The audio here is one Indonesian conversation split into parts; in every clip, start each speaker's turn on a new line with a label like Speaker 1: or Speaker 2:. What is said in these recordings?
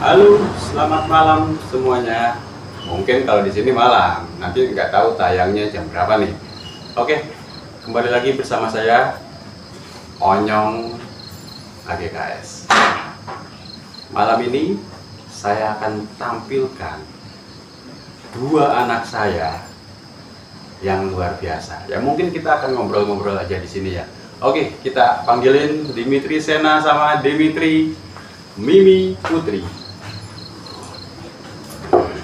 Speaker 1: Halo, selamat malam semuanya. Mungkin kalau di sini malam, nanti nggak tahu tayangnya jam berapa nih. Oke, kembali lagi bersama saya Onyong AGKS. Malam ini saya akan tampilkan dua anak saya yang luar biasa. Ya mungkin kita akan ngobrol-ngobrol aja di sini ya. Oke, kita panggilin Dimitri Sena sama Dimitri Mimi Putri.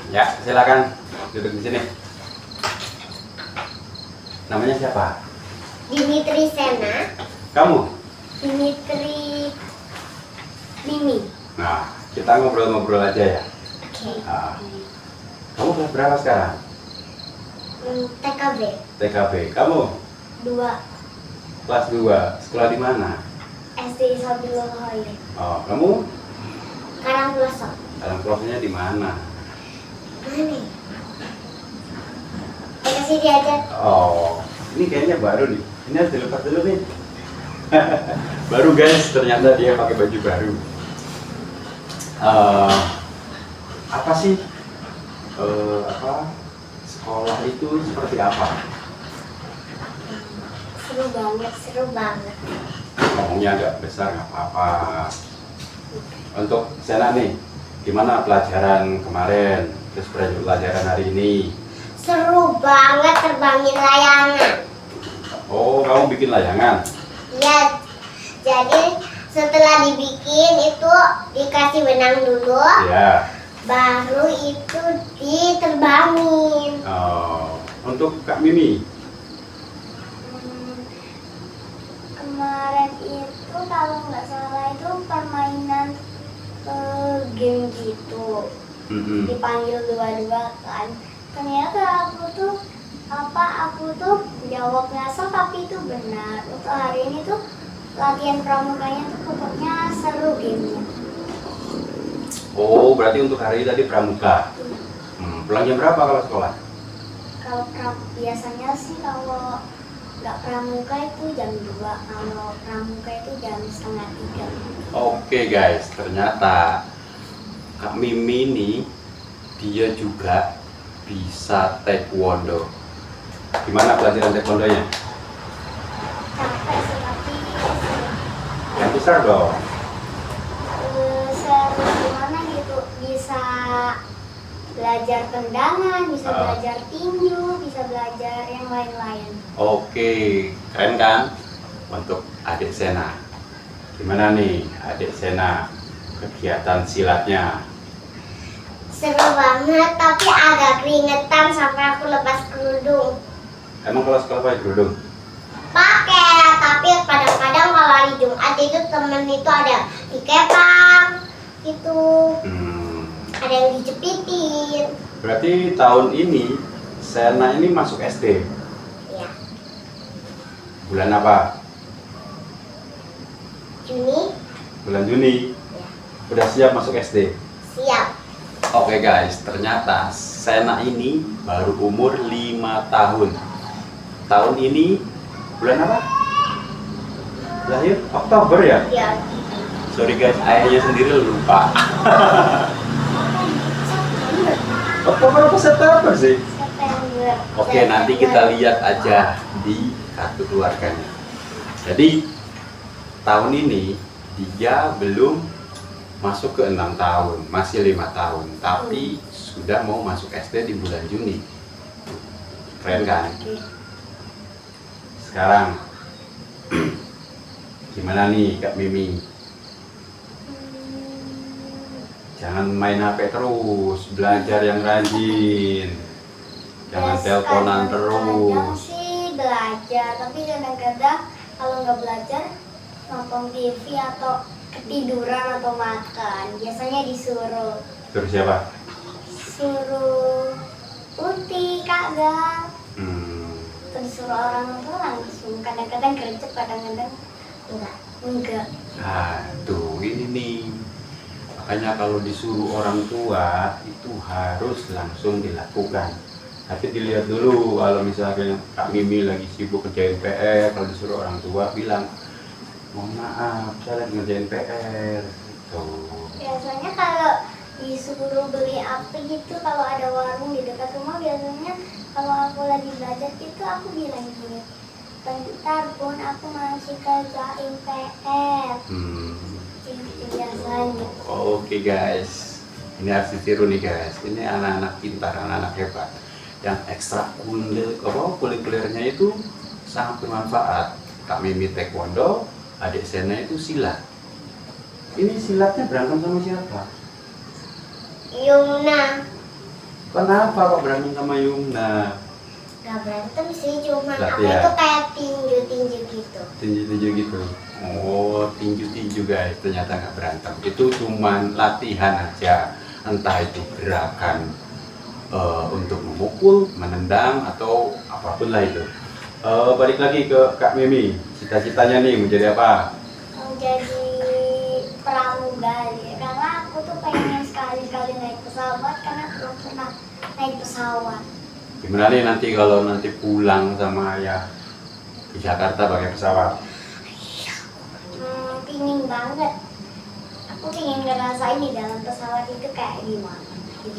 Speaker 1: Ya, silakan duduk di sini. Namanya siapa?
Speaker 2: Dimitri Sena.
Speaker 1: Kamu?
Speaker 2: Dimitri Mimi.
Speaker 1: Nah, kita ngobrol-ngobrol aja ya.
Speaker 2: Oke.
Speaker 1: Nah, kamu kelas berapa sekarang?
Speaker 2: TKB
Speaker 1: TKB. Kamu
Speaker 2: 2
Speaker 1: kelas 2. Sekolah di mana?
Speaker 2: SD Sabilul Khair.
Speaker 1: Oh, kamu?
Speaker 2: Karangploso.
Speaker 1: Karangplosnya di mana?
Speaker 2: Mana? Kasih dia aja.
Speaker 1: Oh, ini kayaknya baru nih. Ini harus dilepas dulu nih. Baru guys, ternyata dia pakai baju baru. Apa sih? Sekolah itu seperti apa?
Speaker 2: Seru banget, seru banget.
Speaker 1: Ngomongnya agak besar nggak apa-apa. Untuk Sena nih, gimana pelajaran kemarin? Terus pelajaran hari ini?
Speaker 2: Seru banget terbangin layangan.
Speaker 1: Oh, kamu bikin layangan?
Speaker 2: Ya, jadi setelah dibikin itu dikasih benang dulu,
Speaker 1: Ya.
Speaker 2: baru itu diterbangin.
Speaker 1: Oh, untuk Kak Mimi?
Speaker 2: Kemarin itu kalau nggak salah itu permainan game gitu, dipanggil dua-dua kan. Ternyata aku tuh jawab ngasal tapi itu benar. Untuk hari ini tuh latihan pramukanya tuh pokoknya seru gamenya.
Speaker 1: Oh, berarti untuk hari ini tadi pramuka. Pulang jam berapa kalau sekolah?
Speaker 2: Kalau biasanya sih kalau nggak pramuka itu jam 2, kalau pramuka itu jam setengah 3.
Speaker 1: Oke guys, ternyata Kak Mimi ini dia juga bisa taekwondo. Gimana pelajaran taekwondonya?
Speaker 2: Capek sih tapi
Speaker 1: Yang besar dong.
Speaker 2: seru gimana gitu, bisa belajar tendangan, bisa belajar tinju, bisa belajar yang lain-lain.
Speaker 1: Oke, keren kan? Untuk adik Sena. Gimana nih adik Sena kegiatan silatnya?
Speaker 2: Seru banget tapi agak keringetan sampai aku lepas kerudung.
Speaker 1: Emang kalau sekolah pakai kerudung?
Speaker 2: Pakai, tapi kadang-kadang kalau hari Jumat itu temen itu ada dikepang gitu, ada yang dijepitin.
Speaker 1: Berarti tahun ini Sena ini masuk SD.
Speaker 2: Ya,
Speaker 1: Bulan apa?
Speaker 2: Juni.
Speaker 1: Bulan Juni.
Speaker 2: Ya,
Speaker 1: Udah siap masuk SD.
Speaker 2: siap.
Speaker 1: Oke guys, ternyata Sena ini baru umur 5 tahun. Tahun ini bulan apa? Lahir Oktober ya?
Speaker 2: Ya,
Speaker 1: Sorry guys, ayahnya sendiri lupa. Oktober apa September sih?
Speaker 2: September.
Speaker 1: Oke, nanti kita lihat aja di kartu keluarganya. Jadi tahun ini dia belum masuk ke 6 tahun, masih 5 tahun, tapi sudah mau masuk SD di bulan Juni. Keren kan? Sekarang gimana nih Kak Mimi? Jangan main HP terus, belajar yang rajin. Jangan teleponan
Speaker 2: Kadang
Speaker 1: terus.
Speaker 2: sih belajar, tapi kadang-kadang kalau nggak belajar nonton TV atau ketiduran atau makan. Biasanya disuruh
Speaker 1: Terus siapa?
Speaker 2: Uti, Kak Gang. Terus suruh orang tua langsung. Kadang-kadang gercep, kadang-kadang enggak.
Speaker 1: Tuh ini nih. Makanya kalau disuruh orang tua itu harus langsung dilakukan. Tapi dilihat dulu, kalau misalnya Kak Mimi lagi sibuk kerjain PR, kalau disuruh orang tua bilang, mohon maaf, saya lagi ngerjain PR. Gitu.
Speaker 2: Biasanya kalau disuruh beli apa gitu kalau ada warung di dekat rumah. Biasanya kalau aku lagi belajar itu aku bilang gini, bentar pun aku masih kerjain PR. Itu biasanya.
Speaker 1: Oke guys, ini harus ditiru nih guys. Ini anak-anak pintar, anak-anak hebat. Yang kulikulernya itu sangat bermanfaat. Kak Mimi taekwondo, adik Sena itu silat. Ini silatnya berantem sama siapa?
Speaker 2: Yumna.
Speaker 1: Kenapa kok berantem sama Yumna?
Speaker 2: Gak berantem sih, cuman
Speaker 1: Berarti
Speaker 2: apa
Speaker 1: ya?
Speaker 2: itu kayak tinju-tinju gitu.
Speaker 1: Tinju-tinju gitu. Oh, tinju-tinju guys, ternyata nggak berantem. Itu cuman latihan aja. Entah itu gerakan untuk memukul, menendang, atau apapun lah itu. Balik lagi ke Kak Mimi. Cita-citanya nih mau jadi apa?
Speaker 2: Mau jadi pramugari. Karena aku tuh pengen sekali-kali naik pesawat karena belum pernah naik pesawat.
Speaker 1: Gimana nih nanti kalau nanti pulang sama ayah ke Jakarta pakai pesawat?
Speaker 2: Pingin banget. Aku pingin ngerasain di dalam pesawat itu kayak gimana.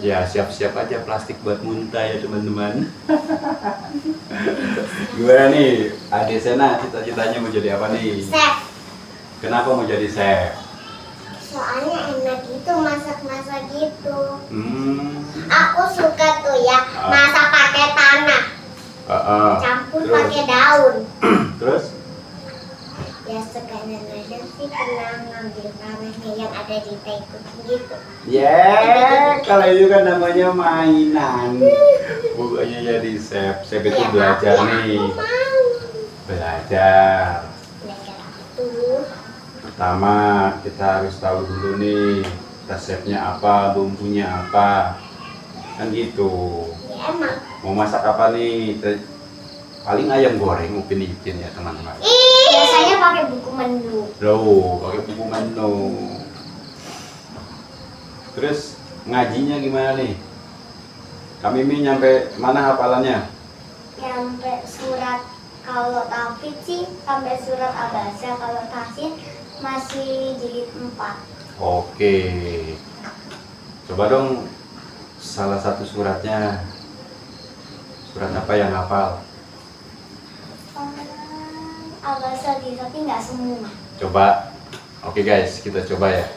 Speaker 1: Ya siap-siap aja plastik buat muntah ya teman-teman. Gimana nih adik Sena, cita-citanya mau jadi apa nih?
Speaker 2: Chef.
Speaker 1: Kenapa mau jadi chef?
Speaker 2: Soalnya enak gitu masak-masak gitu.
Speaker 1: Ah,
Speaker 2: Aku suka tuh ya masak pakai tanah, campur
Speaker 1: Terus?
Speaker 2: pakai daun.
Speaker 1: Terus?
Speaker 2: Ya sekadang-kadang sih pernah ngambil tanahnya yang ada di tekuk gitu.
Speaker 1: Kalau itu kan namanya mainan. Bukannya jadi chef. Chef itu
Speaker 2: Ya,
Speaker 1: belajar
Speaker 2: tapi
Speaker 1: nih.
Speaker 2: aku mau.
Speaker 1: Belajar.
Speaker 2: Belajar apa tuh?
Speaker 1: Pertama kita harus tahu dulu nih resepnya apa, bumbunya apa, kan gitu.
Speaker 2: Ya emang.
Speaker 1: Mau masak apa nih? Paling ayam goreng Upin Ipin ya teman-teman.
Speaker 2: Biasanya pakai buku menu.
Speaker 1: Loh, pakai buku menu. Terus ngajinya gimana nih? Kak Mimi nyampe mana hafalannya?
Speaker 2: Sampai surat, kalau tafsir sih sampai surat Abasa, kalau tahsin masih jilid 4.
Speaker 1: Oke. Coba dong salah satu suratnya. Surat apa yang hafal?
Speaker 2: Abasa di tapi nggak semua.
Speaker 1: Coba. Oke guys, kita coba ya.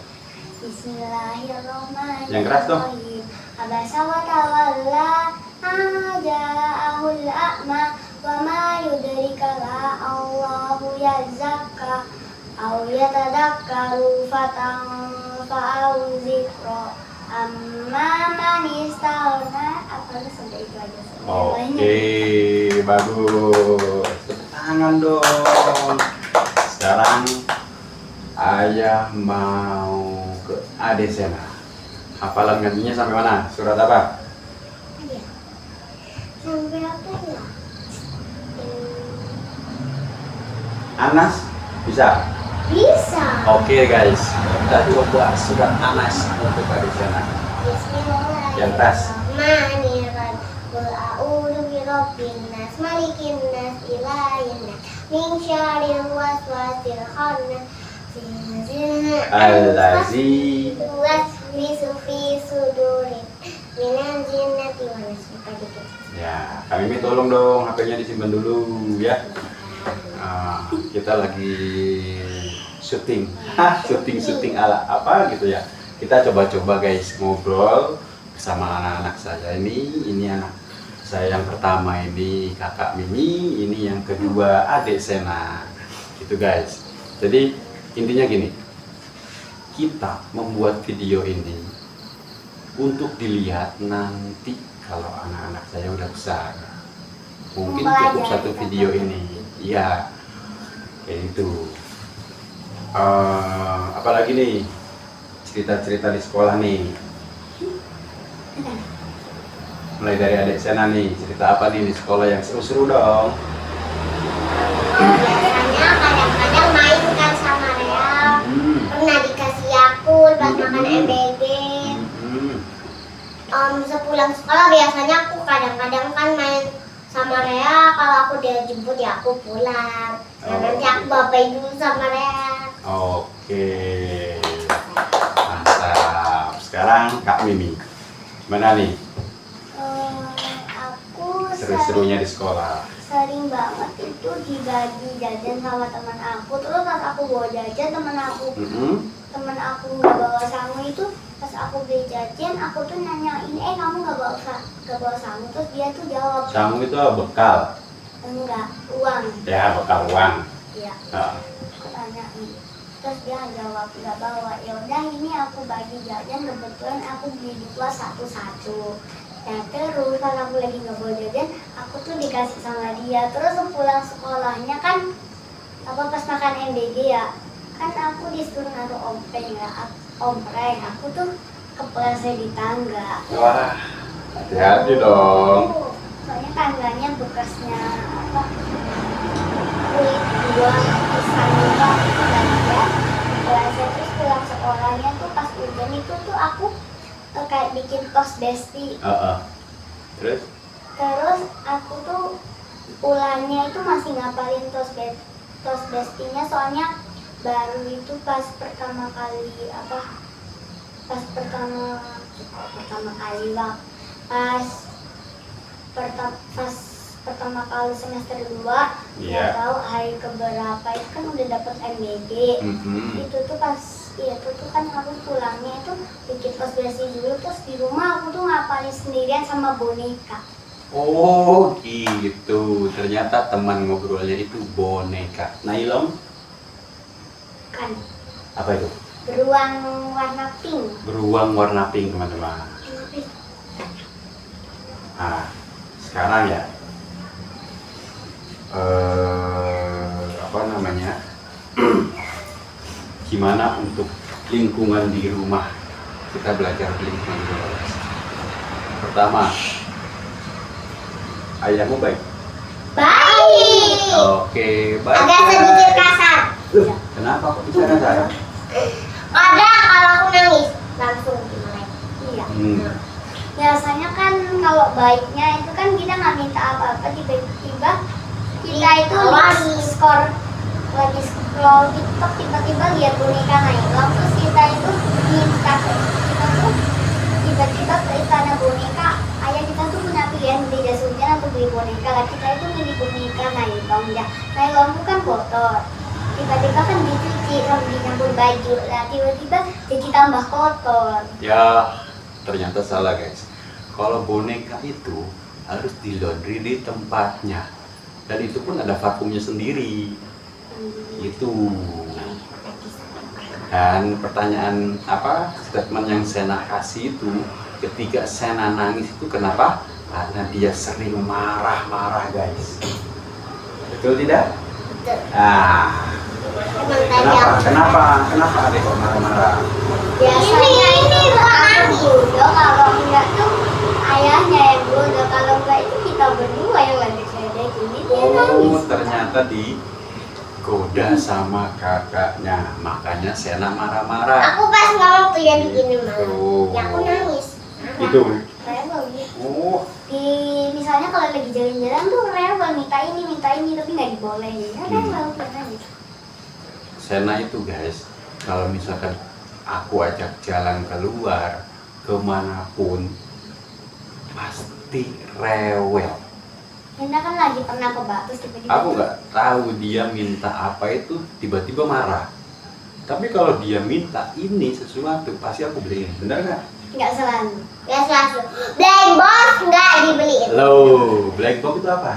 Speaker 2: Bismillahirrahmanirrahim.
Speaker 1: Yang keras dong.
Speaker 2: Abasa wa tawalla ja'ahul a'ma wa ma yudrika la Allahu yazakka aw yatadakkaru fatanfa'u dzikra amma man istaghna. Apa sampai itu aja.
Speaker 1: Oke, bagus. Tepuk tangan dong. Sekarang ayah mau ke Ade Sena. Hafalan ngajinya sampai mana? Surat apa?
Speaker 2: Iya. Sampai apa ya?
Speaker 1: Anas? Bisa?
Speaker 2: Bisa.
Speaker 1: Oke guys, kita coba surat Anas untuk Ade Sena. Yang tas.
Speaker 2: Bismillahirrahmanirrahim. Qul a'udzu birabbin nas, malikin nas, ilahin nas, min syarril waswasil khannas,
Speaker 1: Allazi.
Speaker 2: waswisu fi sudurin minal jinnati wan nas.
Speaker 1: Ya, kami Mimi tolong dong HP-nya disimpan dulu ya. Nah, kita lagi syuting, syuting ala apa gitu ya. Kita coba-coba guys ngobrol bersama anak-anak saya ini anak saya yang pertama ini kakak Mimi, ini yang kedua adik Sena, gitu guys. Jadi intinya gini, kita membuat video ini untuk dilihat nanti kalau anak-anak saya udah besar. Mungkin cukup satu video ini, iya, kayak itu. Apalagi nih cerita-cerita di sekolah nih. Mulai dari adik Sena nih, cerita apa nih di sekolah yang seru-seru dong?
Speaker 2: Biasanya kadang-kadang main kan sama Rea. Pernah dikasih Yakult buat makan MBG. Sepulang sekolah biasanya aku kadang-kadang kan main sama Rea. Kalau aku dia jemput ya aku pulang. Nah, nanti aku bapai dulu sama Rea.
Speaker 1: Oke, mantap. Sekarang sekarang Kak Mimi. Gimana nih
Speaker 2: Aku
Speaker 1: seru-serunya di sekolah?
Speaker 2: sering banget itu dibagi jajan sama teman aku. Terus pas aku bawa jajan, teman aku nggak bawa sangu itu, pas aku beli jajan aku tuh nanyain, kamu nggak bawa sangu? Terus dia tuh jawab,
Speaker 1: Sangu itu bekal?
Speaker 2: enggak, uang.
Speaker 1: Ya, bekal uang.
Speaker 2: Iya.
Speaker 1: Nah.
Speaker 2: Aku tanyain, terus dia jawab nggak bawa. Ya udah, ini aku bagi jajan, kebetulan aku beli dua satu-satu. Ya terus pas aku lagi nggak bawa jajan, aku tuh dikasih sama dia. Terus pulang sekolahnya kan, pas makan MBG ya, kan aku disuruh naruh ompreng. Aku tuh kepleset di tangga.
Speaker 1: Wah, hati-hati dong.
Speaker 2: Soalnya tangganya bekasnya kulit buah pisang juga itu dan dia kepleset. Terus pulang sekolahnya tuh pas hujan itu tuh aku kayak bikin tos besti. Terus aku tuh pulangnya itu masih ngapalin tos bestinya, soalnya baru itu pas pertama kali semester 2, nggak tahu hari keberapa itu kan udah dapet MBG. Itu tuh kan aku pulangnya itu bikin tos besi dulu, terus di rumah aku tuh ngapalin sendirian sama boneka.
Speaker 1: Oh gitu, ternyata teman ngobrolnya itu boneka. Nah Ilham?
Speaker 2: Kan.
Speaker 1: Apa itu?
Speaker 2: Beruang warna pink.
Speaker 1: Beruang warna pink, teman-teman. Nah, sekarang ya, gimana untuk lingkungan di rumah? Kita belajar lingkungan di rumah. Pertama, ayahmu baik?
Speaker 2: Baik.
Speaker 1: Oke, baik.
Speaker 2: Agak sedikit kasar.
Speaker 1: Kenapa kok bisa kasar?
Speaker 2: Kadang kalau aku nangis langsung dimarahin. Iya. Biasanya kan kalau baiknya itu kan kita nggak minta apa-apa, tiba-tiba kita itu lagi scroll TikTok, tiba-tiba lihat boneka naik, terus kita itu minta, kita tuh tiba-tiba ke istana boneka. Ayah kita tuh punya pilihan beli jas hujan atau beli boneka lah. Kita itu milih boneka nailon ya. Nailon kan kotor, tiba-tiba kan dicuci sama dicampur baju lah, tiba-tiba jadi tambah kotor.
Speaker 1: Ya, ternyata salah guys. Kalau boneka itu harus di laundry di tempatnya, dan itu pun ada vakumnya sendiri. Itu. Dan pertanyaan statement yang Sena kasih itu, ketika Sena nangis itu kenapa? Karena dia sering marah-marah guys. Betul tidak?
Speaker 2: Betul.
Speaker 1: Kenapa adek kok marah-marah?
Speaker 2: Biasanya ini aku bodoh, kalau enggak tuh ayahnya yang bodoh, kalau enggak itu kita berdua yang lagi ledekin. Dia nangis.
Speaker 1: Ternyata digoda sama kakaknya, makanya Sena marah-marah.
Speaker 2: Aku pas ngomong tuh ya begini malah, ya aku nangis.
Speaker 1: Itu.
Speaker 2: Raya gitu. Misalnya kalau lagi jalan-jalan tuh Raya minta ini, tapi nggak dibolehin. Raya nangis.
Speaker 1: Sena itu guys, kalau misalkan aku ajak jalan keluar kemanapun pasti rewel.
Speaker 2: Sena kan lagi pernah ke Batu, tiba-tiba
Speaker 1: aku nggak tahu dia minta apa itu tiba-tiba marah, tapi kalau dia minta ini sesuatu pasti aku beliin, benar nggak?
Speaker 2: Nggak selalu. Black box nggak dibeliin.
Speaker 1: Loh, black box itu apa?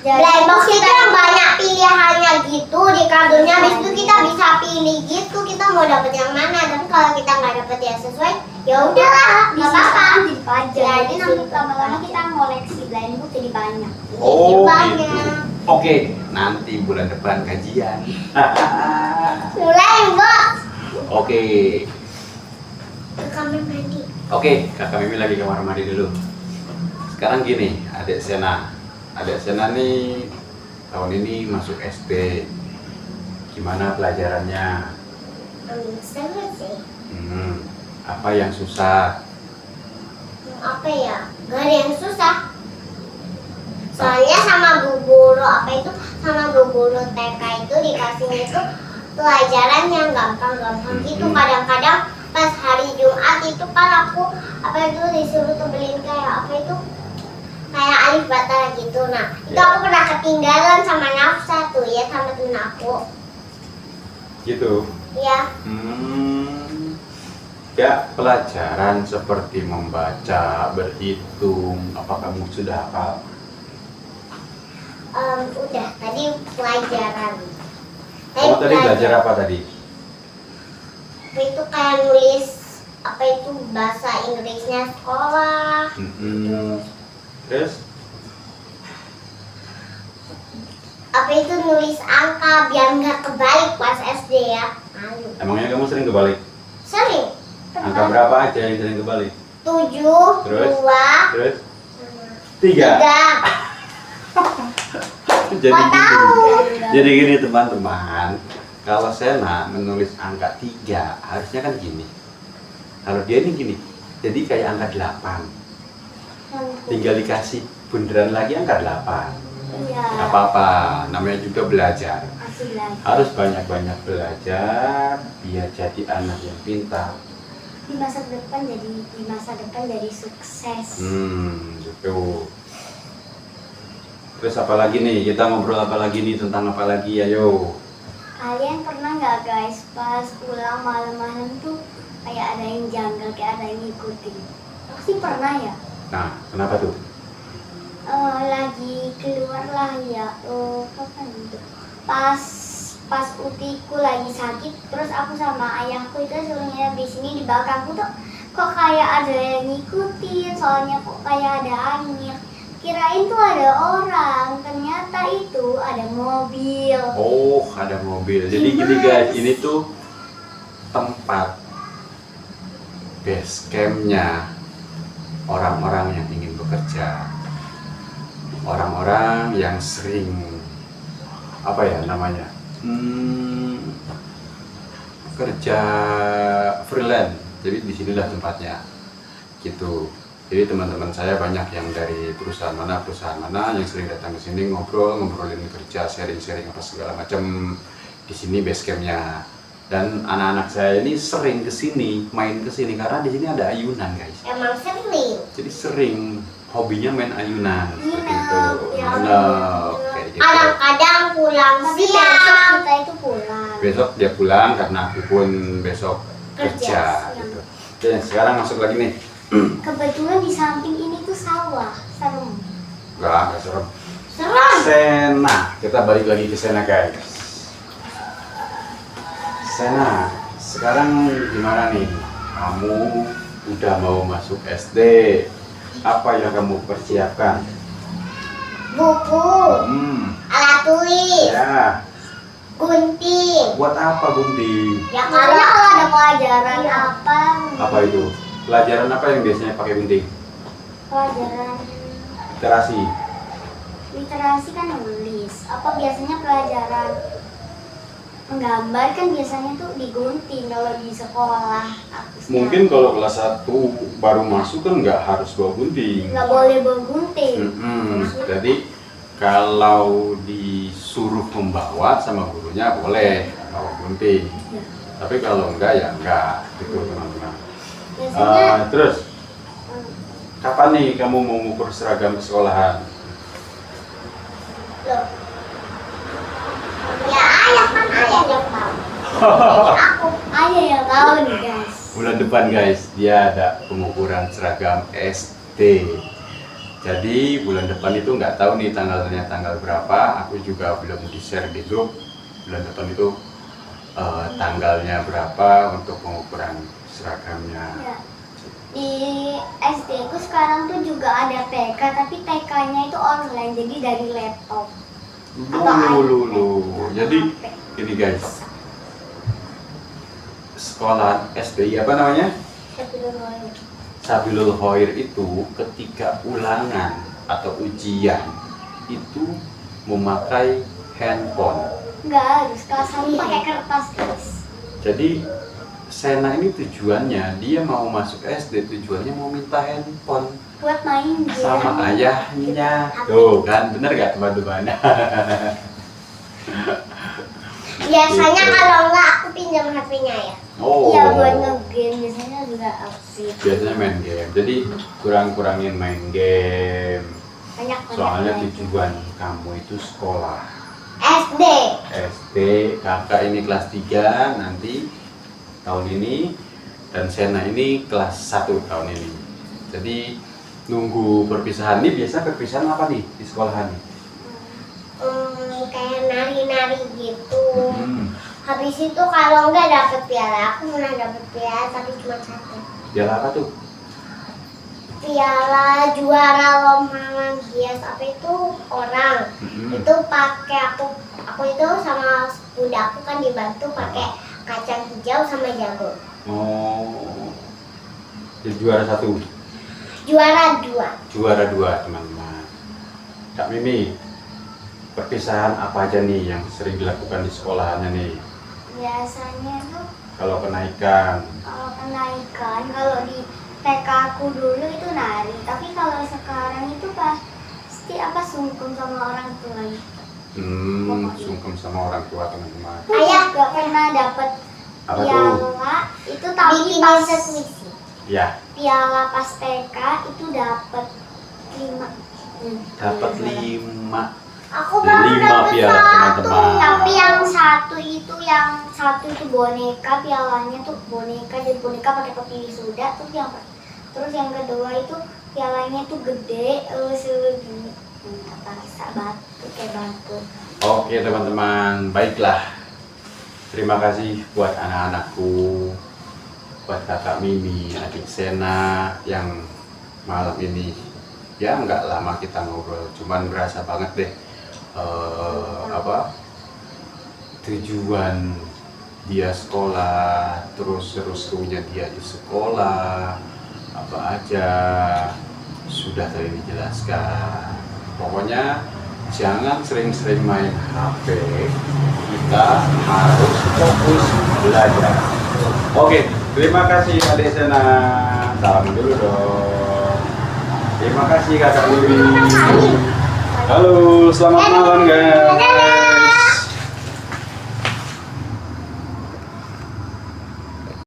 Speaker 2: Black box itu yang banyak pilihannya gitu di kartunya, habis itu kita bisa pilih gitu, kita mau dapet yang mana. Tapi kalau kita nggak dapet yang sesuai, ya udahlah, nggak apa-apa. Jadi nanti lama-lama kita ngoleksi blind book jadi banyak.
Speaker 1: Oh gitu. Oke, nanti bulan depan kajian.
Speaker 2: Mulai box.
Speaker 1: Oke.
Speaker 2: Ke kamar mandi.
Speaker 1: Oke, kakak Mimi lagi kamar mandi dulu. Sekarang gini, adik Sena nih tahun ini masuk SD. Gimana pelajarannya?
Speaker 2: Seru sih.
Speaker 1: Apa yang susah?
Speaker 2: Apa ya? Gak ada yang susah. Soalnya sama bu guru TK itu dikasih itu pelajaran yang gampang-gampang gitu. Kadang-kadang pas hari Jumat itu kan aku apa itu disuruh tuh beliin kayak apa itu kayak alif bata gitu. Nah itu aku pernah ketinggalan sama Nafsa tuh ya sama temen aku.
Speaker 1: Gitu.
Speaker 2: Iya.
Speaker 1: Ya, pelajaran seperti membaca, berhitung, apa kamu sudah hafal?
Speaker 2: Udah, tadi pelajaran.
Speaker 1: Kamu tadi belajar apa tadi?
Speaker 2: Apa itu kayak nulis apa itu bahasa Inggrisnya sekolah.
Speaker 1: Terus?
Speaker 2: Apa itu nulis angka biar nggak kebalik pas SD ya.
Speaker 1: Emangnya kamu sering kebalik?
Speaker 2: Sering.
Speaker 1: Angka berapa aja yang sering kebalik?
Speaker 2: 7,
Speaker 1: Terus?
Speaker 2: 2,
Speaker 1: Terus?
Speaker 2: 3.
Speaker 1: Jadi gini teman-teman, kalau Sena menulis angka 3 harusnya kan gini. Kalau dia ini gini, jadi kayak angka 8. Tinggal dikasih bundaran lagi angka 8.
Speaker 2: Iya.
Speaker 1: Gak apa-apa, namanya juga belajar.
Speaker 2: Masih belajar.
Speaker 1: Harus banyak-banyak belajar biar jadi anak yang pintar.
Speaker 2: Di masa depan jadi sukses.
Speaker 1: Gitu. Terus apa lagi nih? Kita ngobrol apa lagi nih, tentang apa lagi? Ayo.
Speaker 2: Kalian pernah nggak guys pas pulang malam-malam tuh kayak ada yang janggal, kayak ada yang ngikutin? Pasti pernah ya.
Speaker 1: Nah, kenapa tuh?
Speaker 2: Lagi keluar lah ya. Kapan itu? Pas utiku lagi sakit, terus aku sama ayahku itu suruh nginep di sini di belakangku tuh kok kayak ada yang ngikutin, soalnya kok kayak ada angin. Kirain tuh ada orang, ternyata itu ada mobil.
Speaker 1: Oh, ada mobil. Jadi gini guys, ini tuh tempat base campnya orang-orang yang ingin bekerja, orang-orang yang sering apa ya namanya? Kerja freelance. Jadi disinilah tempatnya gitu. Jadi teman-teman saya banyak yang dari perusahaan mana yang sering datang ke sini ngobrolin kerja, sharing apa segala macam. Di sini base campnya. Dan anak-anak saya ini sering ke sini, main ke sini karena di sini ada ayunan guys.
Speaker 2: Emang sering.
Speaker 1: Jadi sering hobinya main ayunan seperti itu.
Speaker 2: Ya,
Speaker 1: kayak gitu.
Speaker 2: Kadang-kadang pulang siang. Kita itu pulang.
Speaker 1: Besok dia pulang karena aku pun besok kerja gitu. Oke, sekarang masuk lagi nih.
Speaker 2: Kebetulan di samping ini tuh sawah, serem.
Speaker 1: Enggak serem.
Speaker 2: Serem.
Speaker 1: Sena, kita balik lagi ke Sena guys. Sena, sekarang gimana nih? Kamu udah mau masuk SD. Apa yang kamu persiapkan?
Speaker 2: Buku, alat tulis,
Speaker 1: Ya,
Speaker 2: gunting.
Speaker 1: buat apa gunting?
Speaker 2: Ya kalau ada pelajaran apa?
Speaker 1: Apa itu? Pelajaran apa yang biasanya pakai gunting?
Speaker 2: Pelajaran literasi kan nulis. Apa biasanya pelajaran menggambar kan biasanya tuh digunting kalau di sekolah.
Speaker 1: Mungkin kalau kelas 1 baru masuk kan nggak harus bawa gunting.
Speaker 2: Nggak boleh bawa gunting.
Speaker 1: Jadi kalau disuruh membawa sama gurunya boleh bawa gunting.
Speaker 2: Ya.
Speaker 1: Tapi kalau enggak ya enggak gitu teman-teman.
Speaker 2: Biasanya
Speaker 1: Terus kapan nih kamu mau mengukur seragam sekolahan?
Speaker 2: loh. Ya ayah kan ayah yang tahu. Aku ayah yang tahu nih guys.
Speaker 1: Bulan depan guys, dia ada pengukuran seragam SD. Jadi bulan depan itu nggak tahu nih tanggalnya tanggal berapa. Aku juga belum di-share di grup. Bulan depan itu tanggalnya berapa untuk pengukuran seragamnya.
Speaker 2: Ya. Di SD ku sekarang tuh juga ada TK, tapi TK-nya itu online, jadi dari laptop.
Speaker 1: Jadi ini guys, sekolah SBI apa namanya? Sabilul Khair itu ketika ulangan atau ujian itu memakai handphone.
Speaker 2: Nggak harus, kelas 1 pakai kertas guys.
Speaker 1: Jadi Sena ini tujuannya dia mau masuk SD, tujuannya mau minta handphone
Speaker 2: Buat main game
Speaker 1: sama ayahnya. Tuh kan bener gak teman-teman?
Speaker 2: Biasanya
Speaker 1: Gitu.
Speaker 2: kalau enggak aku pinjam HP-nya ya.
Speaker 1: Oh.
Speaker 2: Iya buat nge-game biasanya juga asik.
Speaker 1: Biasanya main game. Jadi kurang-kurangin main game.
Speaker 2: Banyak
Speaker 1: Soalnya tujuan kamu itu sekolah.
Speaker 2: SD.
Speaker 1: SD, kakak ini kelas 3 nanti tahun ini, dan Sena ini kelas 1 tahun ini. Jadi nunggu perpisahan nih, biasa perpisahan apa nih di sekolahan nih?
Speaker 2: Kayak nari-nari gitu.
Speaker 1: Hmm.
Speaker 2: Habis itu kalau enggak dapet piala, aku pernah dapet piala tapi cuma 1.
Speaker 1: Piala apa tuh?
Speaker 2: Piala juara lomba hias apa itu orang. Itu pakai aku itu sama bunda aku kan dibantu pakai kacang hijau sama jagung.
Speaker 1: Oh, jadi juara 1.
Speaker 2: Juara 2.
Speaker 1: Juara 2 teman-teman. Kak Mimi, perpisahan apa aja nih yang sering dilakukan di sekolahannya nih?
Speaker 2: Biasanya tuh
Speaker 1: Kalau kenaikan,
Speaker 2: kalau di TK aku dulu itu nari, tapi kalau sekarang itu pasti sungkem sama orang tua.
Speaker 1: sungkem sama orang tua teman-teman.
Speaker 2: Ayah gak pernah dapet
Speaker 1: Apa tuh?
Speaker 2: piala itu tapi pas
Speaker 1: Ya,
Speaker 2: piala pas TK itu dapet 5.
Speaker 1: dapat 5.
Speaker 2: Aku baru
Speaker 1: 5
Speaker 2: dapet
Speaker 1: piala,
Speaker 2: 1.
Speaker 1: teman-teman.
Speaker 2: Tapi yang satu itu boneka, pialanya tuh boneka, jadi boneka pakai topi wisuda. Terus yang kedua itu pialanya tuh gede, segini. Bisa batu kayak batu.
Speaker 1: Oke teman-teman, baiklah. Terima kasih buat anak-anakku, buat kakak Mimi, adik Sena yang malam ini ya nggak lama kita ngobrol, cuman berasa banget deh tujuan dia sekolah, terus serunya dia di sekolah apa aja sudah tadi dijelaskan. Pokoknya jangan sering-sering main HP, kita harus fokus belajar. Oke, terima kasih adik Sena, salam dulu dong. Terima kasih kakak Mimi. Halo, selamat malam guys.